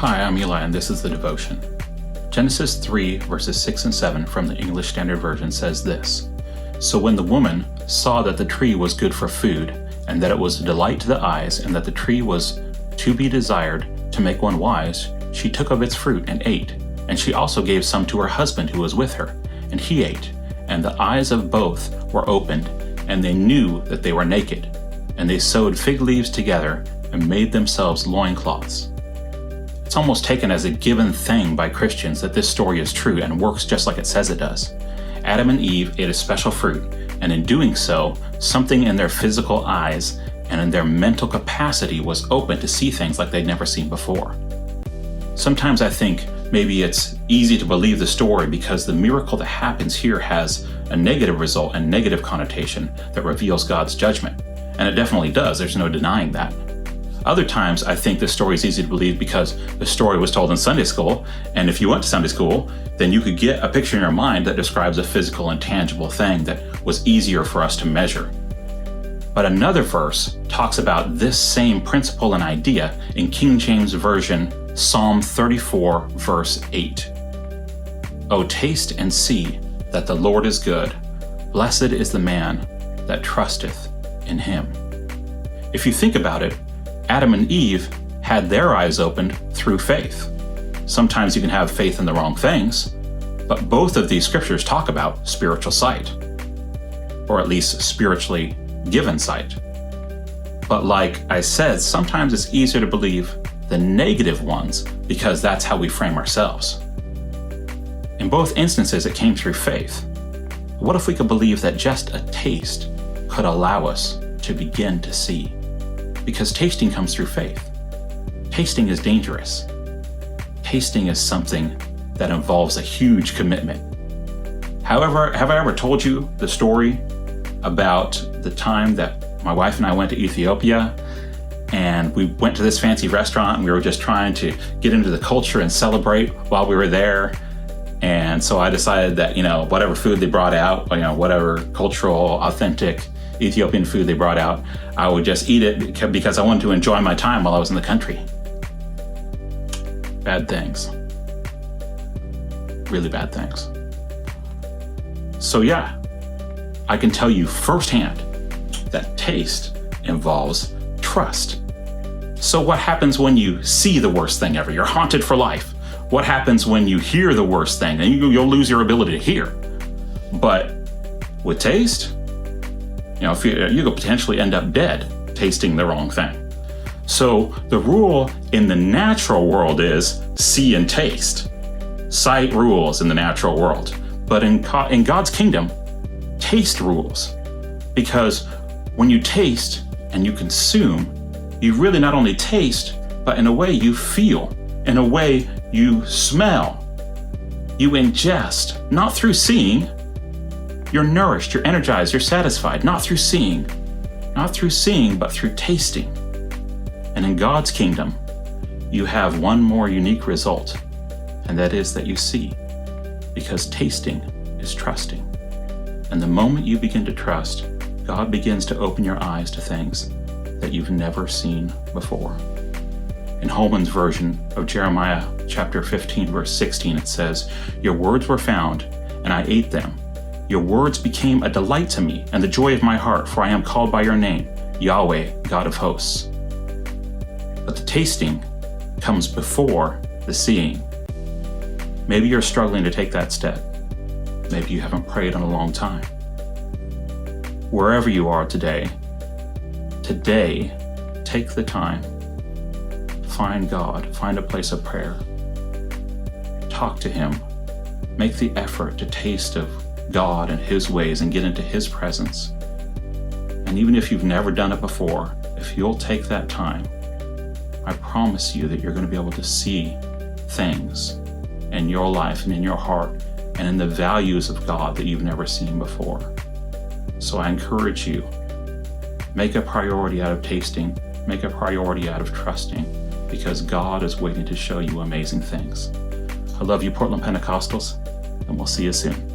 Hi, I'm Eli, and this is the devotion. Genesis 3, verses 6 and 7 from the English Standard Version says this: So when the woman saw that the tree was good for food, and that it was a delight to the eyes, and that the tree was to be desired to make one wise, she took of its fruit and ate. And she also gave some to her husband who was with her, and he ate. And the eyes of both were opened, and they knew that they were naked. And they sewed fig leaves together and made themselves loincloths. It's almost taken as a given thing by Christians that this story is true and works just like it says it does. Adam and Eve ate a special fruit, and in doing so, something in their physical eyes and in their mental capacity was open to see things like they'd never seen before. Sometimes I think maybe it's easy to believe the story because the miracle that happens here has a negative result and negative connotation that reveals God's judgment. And it definitely does, there's no denying that. Other times, I think this story is easy to believe because the story was told in Sunday school, and if you went to Sunday school, then you could get a picture in your mind that describes a physical and tangible thing that was easier for us to measure. But another verse talks about this same principle and idea in King James Version, Psalm 34, verse 8. O taste and see that the Lord is good. Blessed is the man that trusteth in him. If you think about it, Adam and Eve had their eyes opened through faith. Sometimes you can have faith in the wrong things, but both of these scriptures talk about spiritual sight, or at least spiritually given sight. But like I said, sometimes it's easier to believe the negative ones because that's how we frame ourselves. In both instances, it came through faith. What if we could believe that just a taste could allow us to begin to see? Because tasting comes through faith. Tasting is dangerous. Tasting is something that involves a huge commitment. However, have I ever told you the story about the time that my wife and I went to Ethiopia and we went to this fancy restaurant and we were just trying to get into the culture and celebrate while we were there? And so I decided that, whatever food they brought out, whatever cultural, authentic Ethiopian food they brought out, I would just eat it because I wanted to enjoy my time while I was in the country. Bad things. Really bad things. So yeah, I can tell you firsthand that taste involves trust. So what happens when you see the worst thing ever? You're haunted for life. What happens when you hear the worst thing? And you'll lose your ability to hear. But with taste, you could potentially end up dead tasting the wrong thing. So the rule in the natural world is see and taste. Sight rules in the natural world. But in God's kingdom, taste rules. Because when you taste and you consume, you really not only taste, but in a way you feel, in a way you smell, you ingest, not through seeing. You're nourished, you're energized, you're satisfied, not through seeing, but through tasting. And in God's kingdom, you have one more unique result, and that is that you see, because tasting is trusting. And the moment you begin to trust, God begins to open your eyes to things that you've never seen before. In Holman's version of Jeremiah chapter 15, verse 16, it says, Your words were found, and I ate them. Your words became a delight to me and the joy of my heart, for I am called by your name, Yahweh, God of hosts. But the tasting comes before the seeing. Maybe you're struggling to take that step. Maybe you haven't prayed in a long time. Wherever you are today, take the time. Find God, find a place of prayer. Talk to Him. Make the effort to taste of God and His ways and get into His presence. And even if you've never done it before, if you'll take that time, I promise you that you're going to be able to see things in your life and in your heart and in the values of God that you've never seen before. So I encourage you, make a priority out of tasting, make a priority out of trusting, because God is waiting to show you amazing things. I love you, Portland Pentecostals, and we'll see you soon.